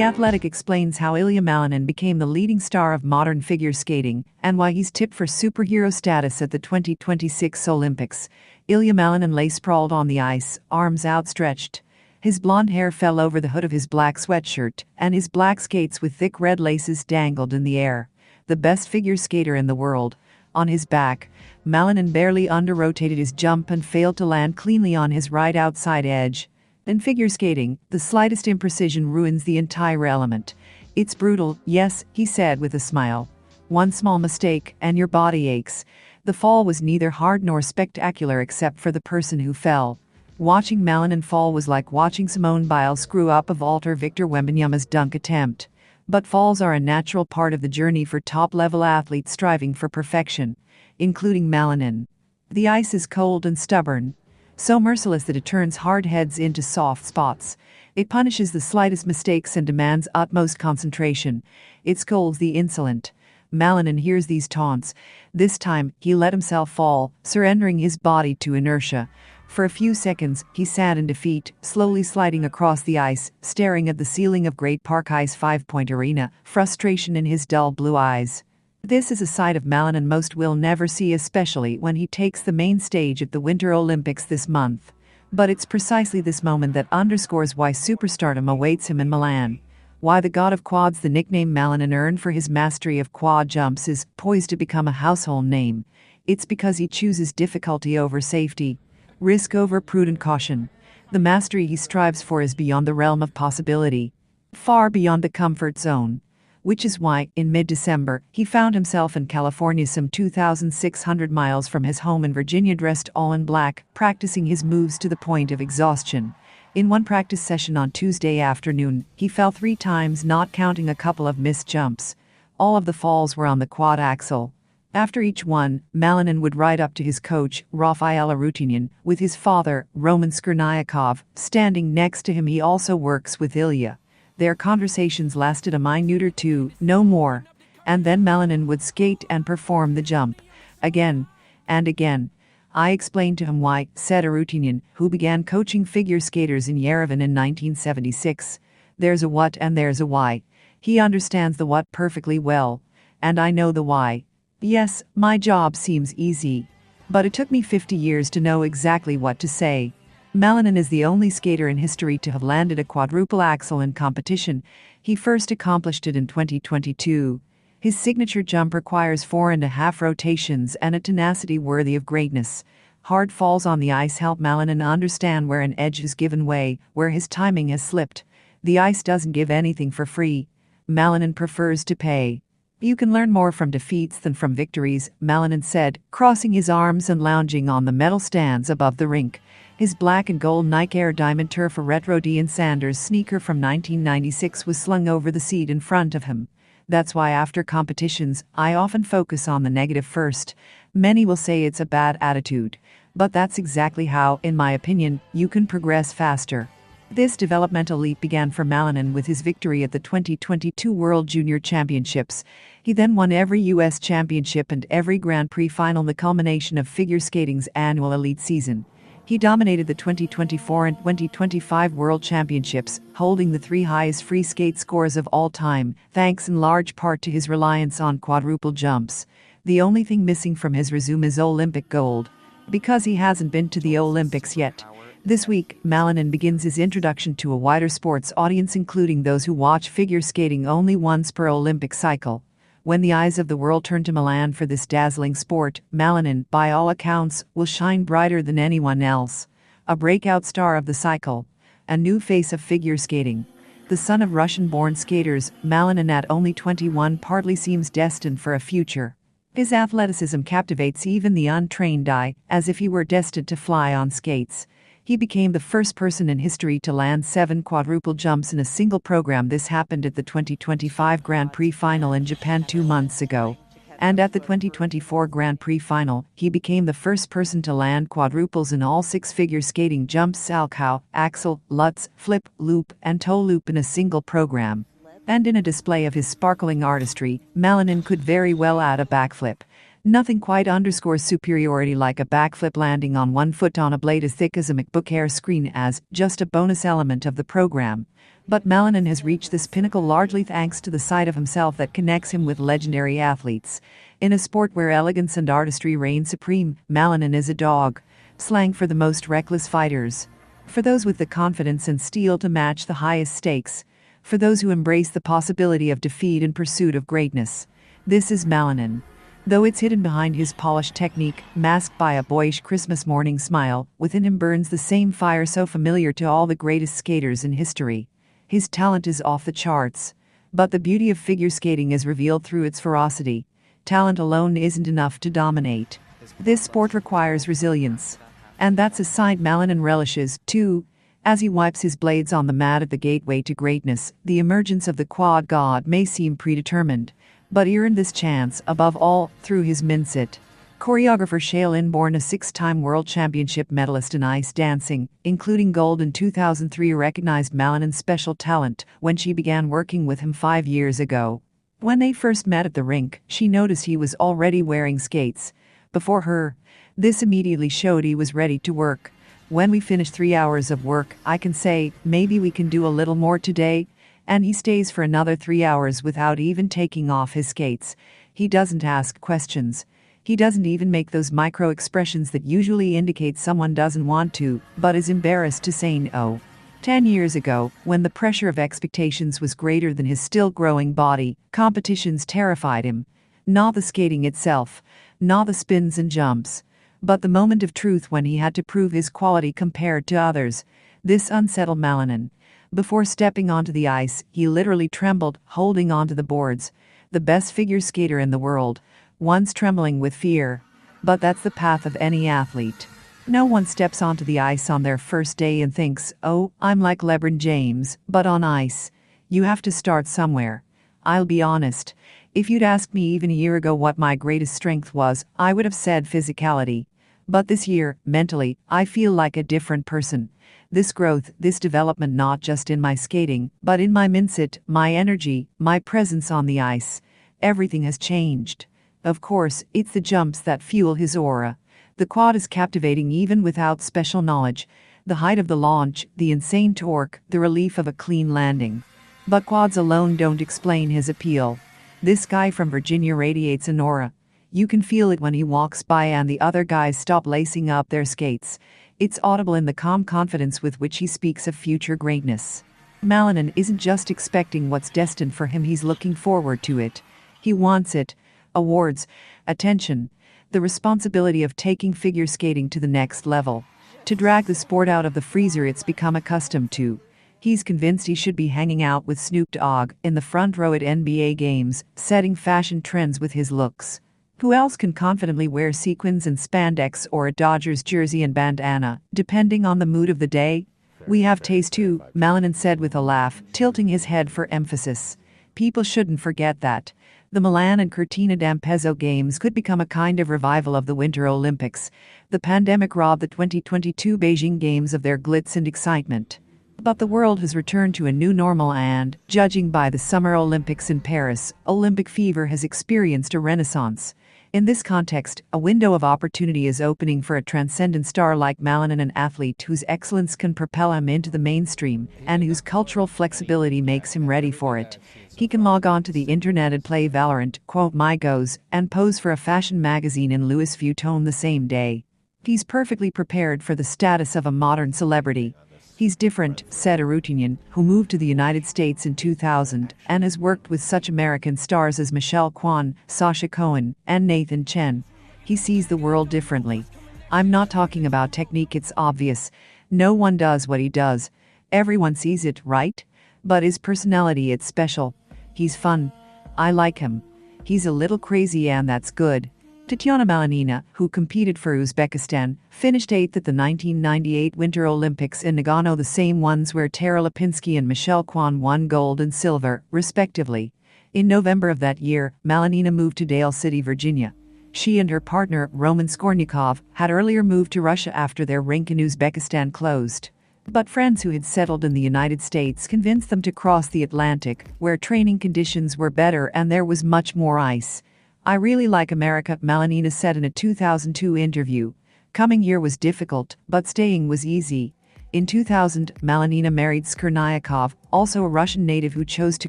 The Athletic explains how Ilia Malinin became the leading star of modern figure skating and why he's tipped for superhero status at the 2026 Olympics. Ilia Malinin lay sprawled on the ice, arms outstretched. His blonde hair fell over the hood of his black sweatshirt, and his black skates with thick red laces dangled in the air. The best figure skater in the world. On his back, Malinin barely under-rotated his jump and failed to land cleanly on his right outside edge. In figure skating, the slightest imprecision ruins the entire element. It's brutal, yes, he said with a smile. One small mistake, and your body aches. The fall was neither hard nor spectacular except for the person who fell. Watching Malinin fall was like watching Simone Biles screw up a vault or Victor Wembanyama's dunk attempt. But falls are a natural part of the journey for top-level athletes striving for perfection, including Malinin. The ice is cold and stubborn, so merciless that it turns hard heads into soft spots. It punishes the slightest mistakes and demands utmost concentration. It scolds the insolent. Malinin hears these taunts. This time, he let himself fall, surrendering his body to inertia. For a few seconds, he sat in defeat, slowly sliding across the ice, staring at the ceiling of Great Park Ice 5-Point Arena, frustration in his dull blue eyes. This is a side of Malinin most will never see, especially when he takes the main stage at the Winter Olympics this month. But it's precisely this moment that underscores why superstardom awaits him in Milan. Why the god of quads, the nickname Malinin earned for his mastery of quad jumps, is poised to become a household name. It's because he chooses difficulty over safety, risk over prudent caution. The mastery he strives for is beyond the realm of possibility, far beyond the comfort zone. Which is why, in mid-December, he found himself in California, some 2,600 miles from his home in Virginia, dressed all in black, practicing his moves to the point of exhaustion. In one practice session on Tuesday afternoon, he fell 3 times, not counting a couple of missed jumps. All of the falls were on the quad axle. After each one, Malinin would ride up to his coach, Rafael Arutinian, with his father, Roman Skirnyakov, standing next to him. He also works with Ilia. Their conversations lasted a minute or two, no more. And then Malinin would skate and perform the jump. Again and again. I explained to him why, said Arutinian, who began coaching figure skaters in Yerevan in 1976. There's a what and there's a why. He understands the what perfectly well. And I know the why. Yes, my job seems easy. But it took me 50 years to know exactly what to say. Malinin is the only skater in history to have landed a quadruple axel in competition. He first accomplished it in 2022. His signature jump requires 4.5 rotations and a tenacity worthy of greatness. Hard falls on the ice help Malinin understand where an edge has given way, where his timing has slipped. The ice doesn't give anything for free. Malinin prefers to pay. You can learn more from defeats than from victories, Malinin said, crossing his arms and lounging on the metal stands above the rink. His black and gold Nike Air Diamond Turf, a retro Deion Sanders sneaker from 1996, was slung over the seat in front of him. That's why after competitions, I often focus on the negative first. Many will say it's a bad attitude. But that's exactly how, in my opinion, you can progress faster. This developmental leap began for Malinin with his victory at the 2022 World Junior Championships. He then won every U.S. championship and every Grand Prix final, the culmination of figure skating's annual elite season. He dominated the 2024 and 2025 World Championships, holding the 3 highest free skate scores of all time, thanks in large part to his reliance on quadruple jumps. The only thing missing from his resume is Olympic gold. Because he hasn't been to the Olympics yet. This week, Malinin begins his introduction to a wider sports audience, including those who watch figure skating only once per Olympic cycle. When the eyes of the world turn to Milan for this dazzling sport, Malinin, by all accounts, will shine brighter than anyone else. A breakout star of the cycle. A new face of figure skating. The son of Russian-born skaters, Malinin at only 21 partly seems destined for a future. His athleticism captivates even the untrained eye, as if he were destined to fly on skates. He became the first person in history to land 7 quadruple jumps in a single program. This happened at the 2025 Grand Prix final in Japan 2 months ago. And at the 2024 Grand Prix final, he became the first person to land quadruples in all 6 figure skating jumps: Salchow, axel, Lutz, flip, loop, and toe loop in a single program. And in a display of his sparkling artistry, Malinin could very well add a backflip. Nothing quite underscores superiority like a backflip landing on one foot on a blade as thick as a MacBook Air screen as just a bonus element of the program. But Malinin has reached this pinnacle largely thanks to the side of himself that connects him with legendary athletes. In a sport where elegance and artistry reign supreme, Malinin is a dog. Slang for the most reckless fighters. For those with the confidence and steel to match the highest stakes. For those who embrace the possibility of defeat in pursuit of greatness. This is Malinin. Though it's hidden behind his polished technique, masked by a boyish Christmas morning smile, within him burns the same fire so familiar to all the greatest skaters in history. His talent is off the charts. But the beauty of figure skating is revealed through its ferocity. Talent alone isn't enough to dominate. This sport requires resilience. And that's a side Malinin relishes, too. As he wipes his blades on the mat at the gateway to greatness, the emergence of the quad god may seem predetermined. But he earned this chance, above all, through his minsit. Choreographer Shale Inborn, a six-time world championship medalist in ice dancing, including gold in 2003, recognized Malinin's special talent when she began working with him 5 years ago. When they first met at the rink, she noticed he was already wearing skates. Before her, this immediately showed he was ready to work. When we finish 3 hours of work, I can say, maybe we can do a little more today. And he stays for another 3 hours without even taking off his skates. He doesn't ask questions. He doesn't even make those micro expressions that usually indicate someone doesn't want to, but is embarrassed to say no. 10 years ago, when the pressure of expectations was greater than his still growing body, competitions terrified him. Not the skating itself, not the spins and jumps, but the moment of truth when he had to prove his quality compared to others. This unsettled Malinin. Before stepping onto the ice, he literally trembled, holding onto the boards. The best figure skater in the world, once trembling with fear. But that's the path of any athlete. No one steps onto the ice on their first day and thinks, oh, I'm like LeBron James, but on ice. You have to start somewhere. I'll be honest. If you'd asked me even a year ago what my greatest strength was, I would have said physicality. But this year, mentally, I feel like a different person. This growth, this development, not just in my skating, but in my mindset, my energy, my presence on the ice. Everything has changed. Of course, it's the jumps that fuel his aura. The quad is captivating even without special knowledge. The height of the launch, the insane torque, the relief of a clean landing. But quads alone don't explain his appeal. This guy from Virginia radiates an aura. You can feel it when he walks by and the other guys stop lacing up their skates. It's audible in the calm confidence with which he speaks of future greatness. Malinin isn't just expecting what's destined for him, he's looking forward to it. He wants it. Awards, attention, the responsibility of taking figure skating to the next level. To drag the sport out of the freezer it's become accustomed to. He's convinced he should be hanging out with Snoop Dogg in the front row at NBA games, setting fashion trends with his looks. Who else can confidently wear sequins and spandex or a Dodgers jersey and bandana, depending on the mood of the day? We have taste too, Malinin said with a laugh, tilting his head for emphasis. People shouldn't forget that. The Milan and Cortina d'Ampezzo games could become a kind of revival of the Winter Olympics. The pandemic robbed the 2022 Beijing Games of their glitz and excitement. But the world has returned to a new normal and, judging by the Summer Olympics in Paris, Olympic fever has experienced a renaissance. In this context, a window of opportunity is opening for a transcendent star like Malinin, an athlete whose excellence can propel him into the mainstream and whose cultural flexibility makes him ready for it. He can log on to the internet and play Valorant, quote my goes, and pose for a fashion magazine in Louis Vuitton the same day. He's perfectly prepared for the status of a modern celebrity. He's different, said Arutunian, who moved to the United States in 2000 and has worked with such American stars as Michelle Kwan, Sacha Cohen, and Nathan Chen. He sees the world differently. I'm not talking about technique, it's obvious. No one does what he does. Everyone sees it, right? But his personality, it's special. He's fun. I like him. He's a little crazy and that's good. Tatyana Malinina, who competed for Uzbekistan, finished 8th at the 1998 Winter Olympics in Nagano, the same ones where Tara Lipinski and Michelle Kwan won gold and silver, respectively. In November of that year, Malinina moved to Dale City, Virginia. She and her partner, Roman Skornikov, had earlier moved to Russia after their rink in Uzbekistan closed. But friends who had settled in the United States convinced them to cross the Atlantic, where training conditions were better and there was much more ice. I really like America, Malinin said in a 2002 interview. Coming here was difficult, but staying was easy. In 2000, Malinin married Skirnyakov, also a Russian native who chose to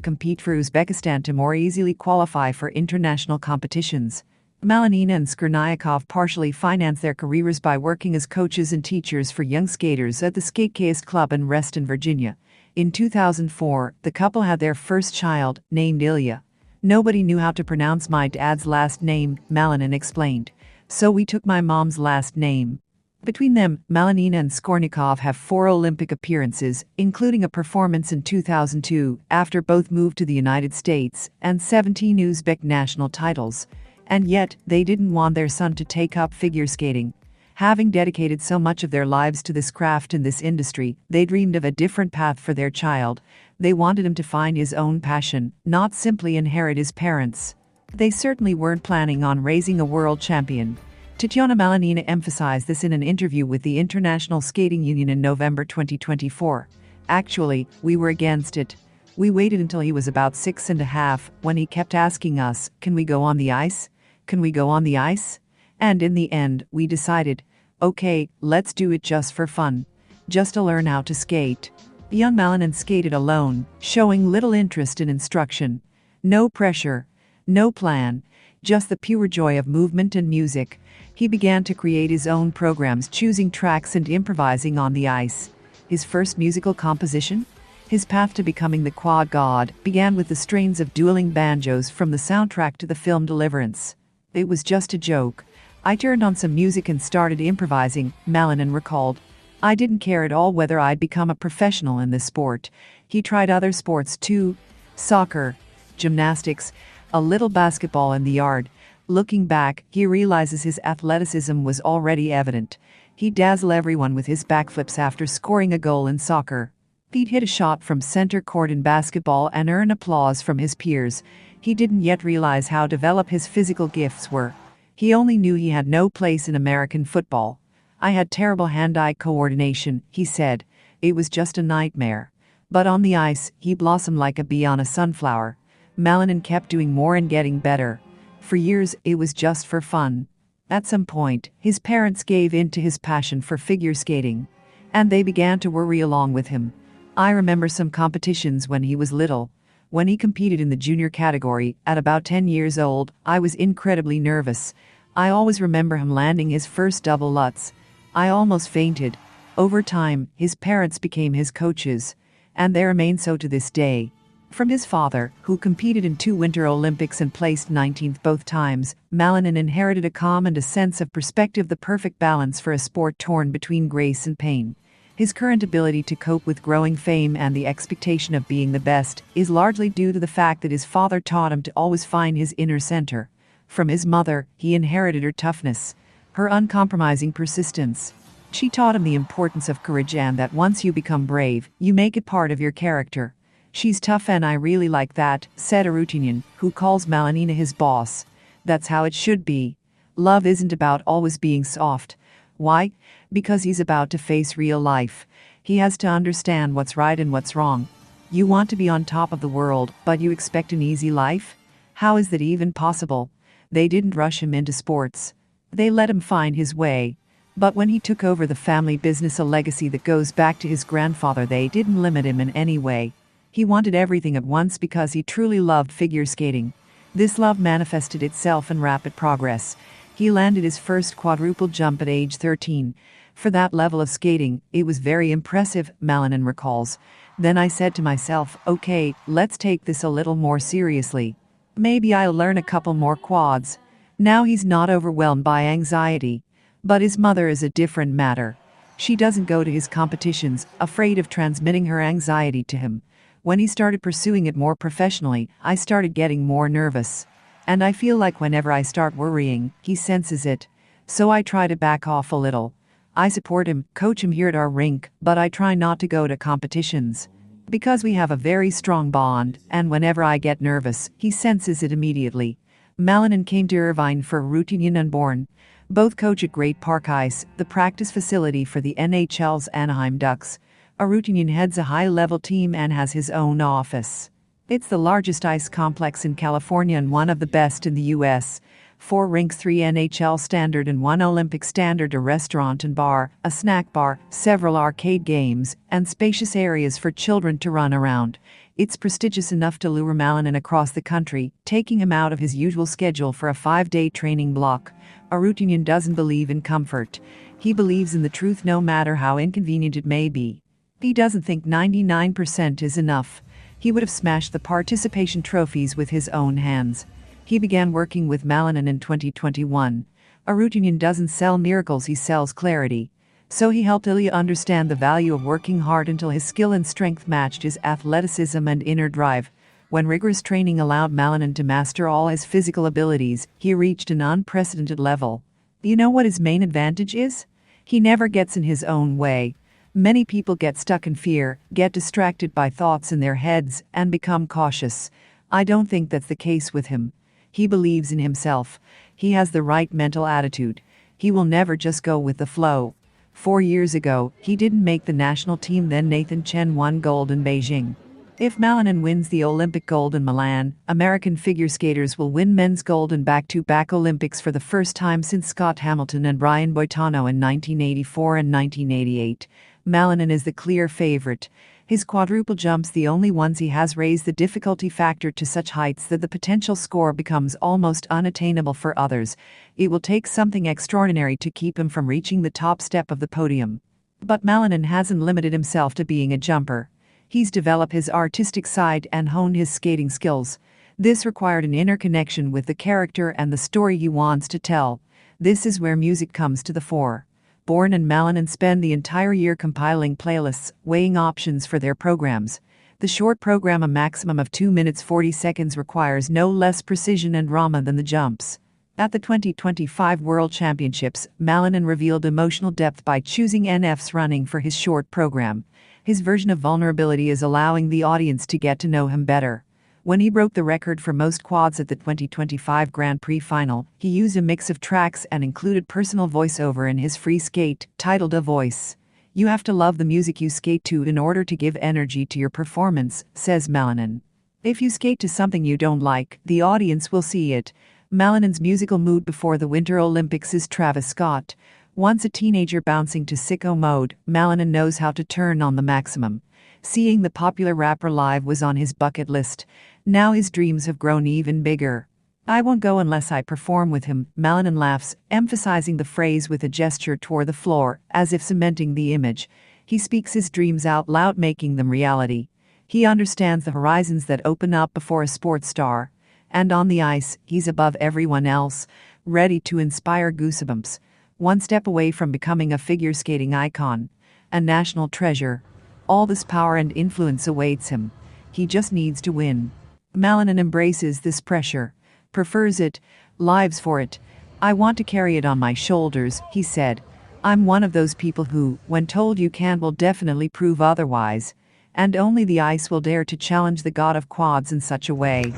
compete for Uzbekistan to more easily qualify for international competitions. Malinin and Skirnyakov partially financed their careers by working as coaches and teachers for young skaters at the Skatecast Club in Reston, Virginia. In 2004, the couple had their first child, named Ilia. Nobody knew how to pronounce my dad's last name, Malinin explained. So we took my mom's last name. Between them, Malinin and Skornikov have 4 Olympic appearances, including a performance in 2002 after both moved to the United States, and 17 Uzbek national titles. And yet, they didn't want their son to take up figure skating. Having dedicated so much of their lives to this craft and this industry, they dreamed of a different path for their child. They wanted him to find his own passion, not simply inherit his parents'. They certainly weren't planning on raising a world champion. Tatiana Malinin emphasized this in an interview with the International Skating Union in November 2024. Actually, we were against it. We waited until he was about 6.5 when he kept asking us, "Can we go on the ice? Can we go on the ice?" And in the end, we decided, okay, let's do it just for fun. Just to learn how to skate. Young Malinin skated alone, showing little interest in instruction. No pressure. No plan. Just the pure joy of movement and music. He began to create his own programs, choosing tracks and improvising on the ice. His first musical composition? His path to becoming the quad god began with the strains of dueling banjos from the soundtrack to the film Deliverance. It was just a joke. I turned on some music and started improvising, Malinin recalled. I didn't care at all whether I'd become a professional in this sport. He tried other sports too. Soccer, gymnastics, a little basketball in the yard. Looking back, he realizes his athleticism was already evident. He'd dazzle everyone with his backflips after scoring a goal in soccer. He'd hit a shot from center court in basketball and earn applause from his peers. He didn't yet realize how developed his physical gifts were. He only knew he had no place in American football. I had terrible hand-eye coordination, he said. It was just a nightmare. But on the ice, he blossomed like a bee on a sunflower. Malinin kept doing more and getting better. For years, it was just for fun. At some point, his parents gave in to his passion for figure skating. And they began to worry along with him. I remember some competitions when he was little. When he competed in the junior category, at about 10 years old, I was incredibly nervous. I always remember him landing his first double lutz. I almost fainted. Over time, his parents became his coaches. And they remain so to this day. From his father, who competed in 2 Winter Olympics and placed 19th both times, Malinin inherited a calm and a sense of perspective, the perfect balance for a sport torn between grace and pain. His current ability to cope with growing fame and the expectation of being the best is largely due to the fact that his father taught him to always find his inner center. From his mother, he inherited her toughness, her uncompromising persistence. She taught him the importance of courage and that once you become brave, you make it part of your character. She's tough and I really like that, said a Ruthenian, who calls Malinin his boss. That's how it should be. Love isn't about always being soft. Why? Because he's about to face real life. He has to understand what's right and what's wrong. You want to be on top of the world, but you expect an easy life? How is that even possible? They didn't rush him into sports. They let him find his way. But when he took over the family business, a legacy that goes back to his grandfather, they didn't limit him in any way. He wanted everything at once because he truly loved figure skating. This love manifested itself in rapid progress. He landed his first quadruple jump at age 13. For that level of skating, it was very impressive, Malinin recalls. Then I said to myself, okay, let's take this a little more seriously. Maybe I'll learn a couple more quads. Now he's not overwhelmed by anxiety. But his mother is a different matter. She doesn't go to his competitions, afraid of transmitting her anxiety to him. When he started pursuing it more professionally, I started getting more nervous. And I feel like whenever I start worrying, he senses it. So I try to back off a little. I support him, coach him here at our rink, but I try not to go to competitions. Because we have a very strong bond, and whenever I get nervous, he senses it immediately. Malinin came to Irvine for Ruthenian and Born. Both coach at Great Park Ice, the practice facility for the NHL's Anaheim Ducks. A Ruthenian heads a high-level team and has his own office. It's the largest ice complex in California and one of the best in the U.S. 4 rinks, 3 NHL standard and 1 Olympic standard, a restaurant and bar, a snack bar, several arcade games, and spacious areas for children to run around. It's prestigious enough to lure Malinin across the country, taking him out of his usual schedule for a 5-day training block. Arutunian doesn't believe in comfort. He believes in the truth no matter how inconvenient it may be. He doesn't think 99% is enough. He would have smashed the participation trophies with his own hands. He began working with Malinin in 2021. Arutunian doesn't sell miracles, he sells clarity. So he helped Ilia understand the value of working hard until his skill and strength matched his athleticism and inner drive. When rigorous training allowed Malinin to master all his physical abilities, he reached an unprecedented level. You know what his main advantage is? He never gets in his own way. Many people get stuck in fear, get distracted by thoughts in their heads, and become cautious. I don't think that's the case with him. He believes in himself. He has the right mental attitude. He will never just go with the flow. 4 years ago, he didn't make the national team, then Nathan Chen won gold in Beijing. If Malinin wins the Olympic gold in Milan, American figure skaters will win men's gold in back-to-back Olympics for the first time since Scott Hamilton and Brian Boitano in 1984 and 1988. Malinin is the clear favorite. His quadruple jumps, the only ones he has, raised the difficulty factor to such heights that the potential score becomes almost unattainable for others. It will take something extraordinary to keep him from reaching the top step of the podium. But Malinin hasn't limited himself to being a jumper. He's developed his artistic side and honed his skating skills. This required an inner connection with the character and the story he wants to tell. This is where music comes to the fore. Born and Malinin spend the entire year compiling playlists, weighing options for their programs. The short program, a maximum of 2 minutes 40 seconds, requires no less precision and drama than the jumps. At the 2025 World Championships, Malinin revealed emotional depth by choosing NF's running for his short program. His version of vulnerability is allowing the audience to get to know him better. When he broke the record for most quads at the 2025 Grand Prix final, he used a mix of tracks and included personal voiceover in his free skate, titled A Voice. You have to love the music you skate to in order to give energy to your performance, says Malinin. If you skate to something you don't like, the audience will see it. Malinin's musical mood before the Winter Olympics is Travis Scott. Once a teenager bouncing to sicko mode, Malinin knows how to turn on the maximum. Seeing the popular rapper live was on his bucket list. Now his dreams have grown even bigger. I won't go unless I perform with him, Malinin laughs, emphasizing the phrase with a gesture toward the floor, as if cementing the image. He speaks his dreams out loud, making them reality. He understands the horizons that open up before a sports star. And on the ice, he's above everyone else, ready to inspire goosebumps. One step away from becoming a figure skating icon, a national treasure. All this power and influence awaits him. He just needs to win. Malinin embraces this pressure, prefers it, lives for it. I want to carry it on my shoulders, he said. I'm one of those people who, when told you can't, will definitely prove otherwise. And only the ice will dare to challenge the god of quads in such a way.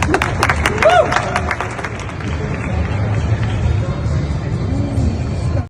Woo!